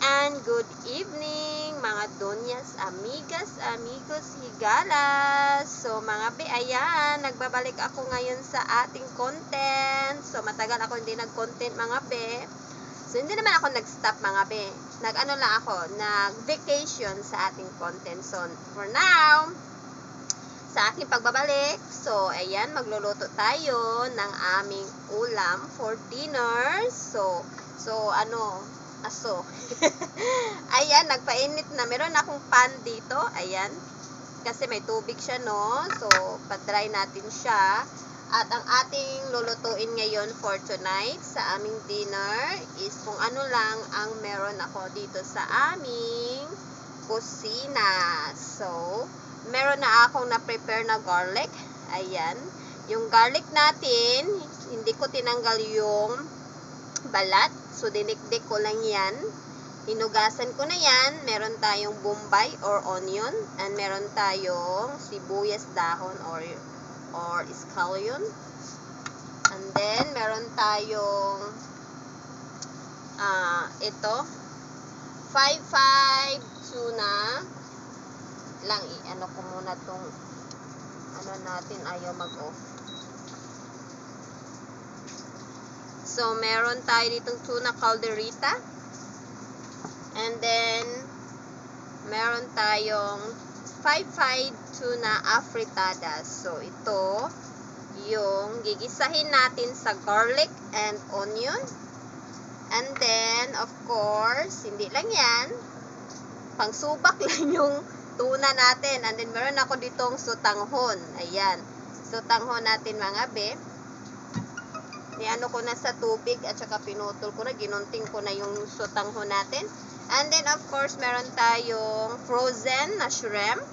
and good evening mga donyas, amigas, amigos, higalas. So mga be, ayan, nagbabalik ako ngayon sa ating content. So matagal ako hindi nag-content mga be. So hindi naman ako nag-stop mga be. Nag-ano lang ako, nag-vacation sa ating content. So for now, sa aking pagbabalik, so ayan, magluluto tayo ng aming ulam for dinner. So aso. Ayan, nagpainit na. Meron akong pan dito. Ayan. Kasi may tubig siya, no? So, pa-dry natin siya. At ang ating lulutuin ngayon for tonight sa aming dinner is kung ano lang ang meron ako dito sa aming kusina. So, meron na akong na-prepare na garlic. Ayan. Yung garlic natin, hindi ko tinanggal yung balat. So, dinikdik ko lang yan. Hinugasan ko na yan. Meron tayong bombay or onion. And meron tayong sibuyas dahon or scallion. And then, meron tayong ito. 5-5 tuna. Lang, ano ko muna tong ano natin, ayaw mag-off. So, meron tayo ditong tuna calderita. And then, meron tayong 5-5 tuna afritada. So, ito yung gigisahin natin sa garlic and onion. And then, of course, hindi lang yan. Pangsubak lang yung tuna natin. And then, meron ako ditong sutanghon. Ayan. Sutanghon natin mga be. Niano ko na sa tubig at saka pinutol ko na, ginunting ko na yung sutanghon natin. And then of course, meron tayong frozen na shrimp.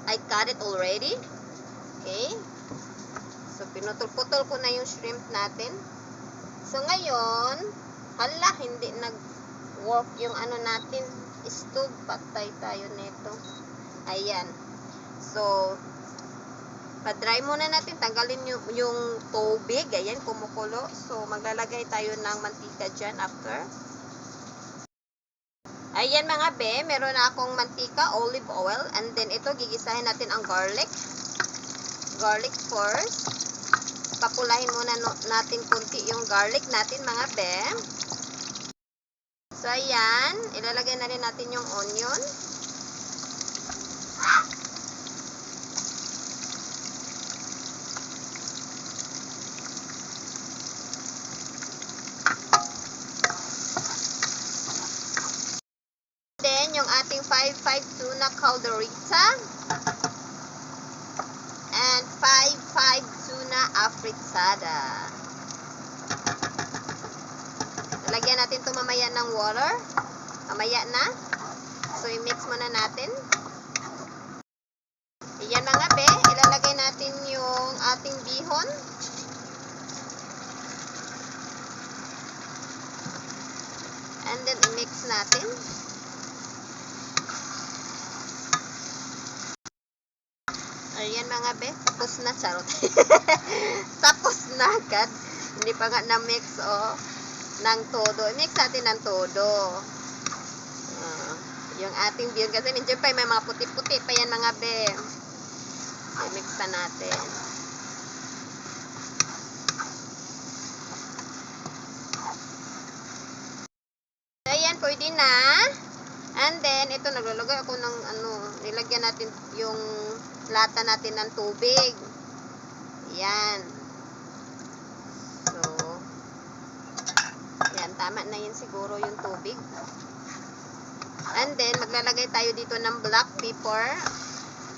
I cut it already. Okay. So pinutol-putol ko na yung shrimp natin. So ngayon, hala, hindi nag-work yung ano natin, stove, patay tayo nito. Ayan. So pa-dry muna natin, tanggalin yung tubig. Ayan, kumukulo. So, maglalagay tayo ng mantika dyan after. Ayan mga be, meron na akong mantika, olive oil. And then, ito, gigisahin natin ang garlic. Garlic first. Papulahin muna natin kunti yung garlic natin mga be. So, ayan. Ilalagay na rin natin yung onion. Yung ating 5-5 tuna calderita and 5-5 tuna afritada. Lalagyan natin ito mamaya ng water. Mamaya na. So, i-mix muna natin. Ayan mga be, ilalagay natin yung ating bihon. And then, i-mix natin. Ayan mga be, tapos na, charot. Tapos na agad. Hindi pa nga na-mix ng todo. I-mix natin ng todo. Yung ating bihon kasi medyo pa may mga puti-puti pa yan mga be. I-mix pa natin. Ayan, pwede na. And then, ito, naglalagay ako ng nilagyan natin yung lata natin ng tubig. Yan. So, yan, tama na yun siguro yung tubig. And then, maglalagay tayo dito ng black pepper.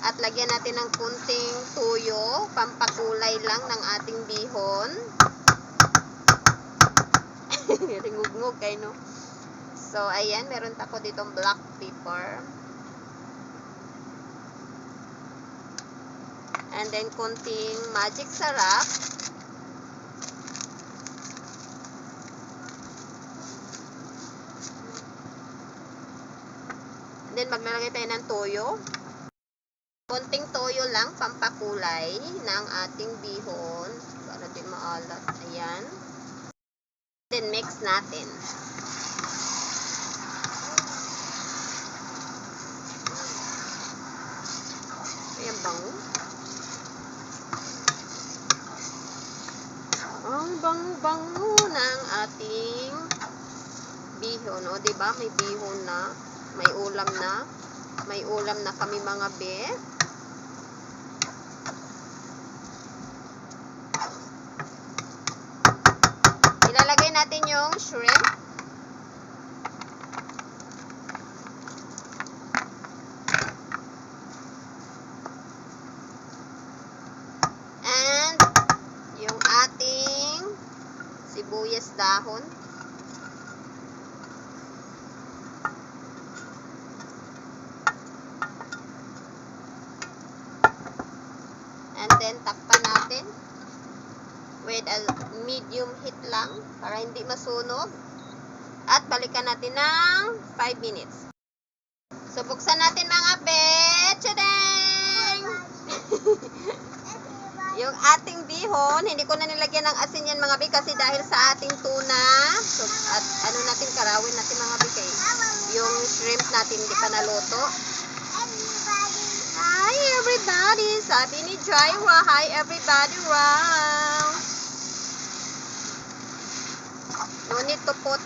At lagyan natin ng kunting tuyo, pampakulay lang ng ating bihon. Ringugngog kayo, no? So, ayan, meron ako ditong black pepper. And then, kunting magic sarap. And then, maglalagay tayo ng toyo. Kunting toyo lang, pampakulay ng ating bihon. Para din maalat. Ayan. Then, mix natin. Ang bango. Ang bango-bango ng ating bihon. O, diba? May bihon na. May ulam na. May ulam na kami mga be. Ilalagay natin yung shrimp. And yung ating sibuyas dahon. And then takpan natin with a medium heat lang para hindi masunog. At balikan natin ng 5 minutes. So buksan natin mga bet. Tadang! Yung ating bihon, hindi ko na nilagyan ng asin yan mga be kasi dahil sa ating tuna. So at ano natin karawin natin mga be kay yung shrimp natin hindi pa naluto. Hi everybody! Sabi ni Jaira, hi everybody, wow! No need to put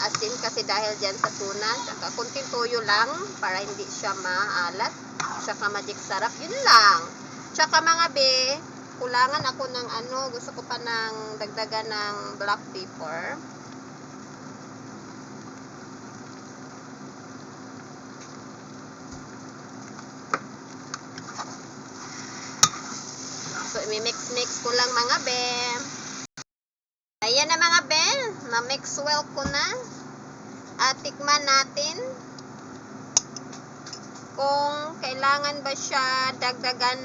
asin kasi dahil dyan sa tuna. Saka kunting toyo lang para hindi siya maalat. Saka magic sarap. Yun lang. Tsaka mga be, kulangan ako ng gusto ko pa ng dagdagan ng black pepper. So, i-mix-mix ko lang mga be. Ayan na mga be, na-mix well ko na. At tikman natin kung kailangan ba siya dagdagan,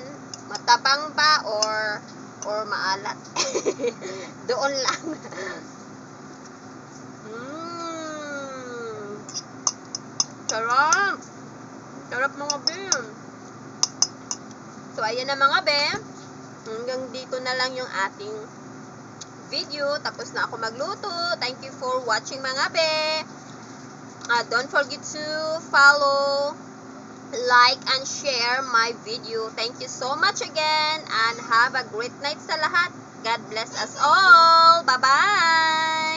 matabang ba or maalat. Doon lang. Sarap. Sarap mga be. So ayan na mga be. Hanggang dito na lang yung ating video. Tapos na ako magluto. Thank you for watching mga be. Don't forget to follow, like, and share my video. Thank you so much again. And have a great night sa lahat. God bless us all. Bye-bye.